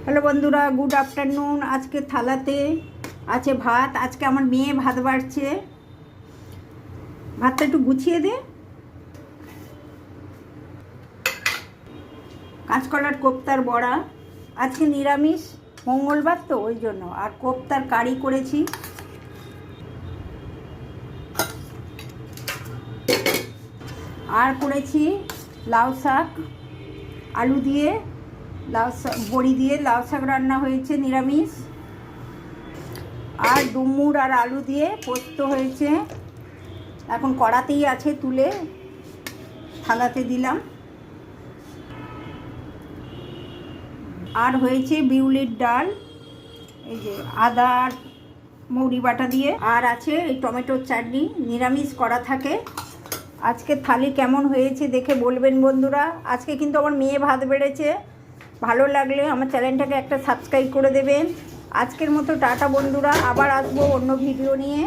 Hello বন্ধুরা, good afternoon. আজকে থালাতে আছে ভাত। আজকে আমার মেয়ে ভাত বাড়ছে। ভাতটা একটু গুছিয়ে দে। কাঁচকলার কোপ্তার বড়া। আজকে নিরামিষ, মঙ্গলবার তো ওই জন্য। আর কোপ্তার কারি করেছি। আর করেছি লাউ শাক, আলু দিয়ে লাউ শাক, বড়ি দিয়ে লাউ শাক রান্না হয়েছে নিরামিষ। আর ডুমুর আর আলু দিয়ে পোস্ত হয়েছে। এখন কড়াতেই আছে, তুলে থালাতে দিলাম। আর হয়েছে বিউলির ডাল, এই যে আদা আর মৌরি বাটা দিয়ে। আর আছে এই টমেটোর চাটনি। নিরামিষ করা থাকে। আজকে থালি কেমন হয়েছে দেখে বলবেন বন্ধুরা। আজকে কিন্তু আমার মেয়ে ভাত বেড়েছে। ভালো লাগলে আমার চ্যানেলটাকে একটা সাবস্ক্রাইব করে দেবেন। আজকের মতো টাটা বন্ধুরা, আবার আসবো অন্য ভিডিও নিয়ে।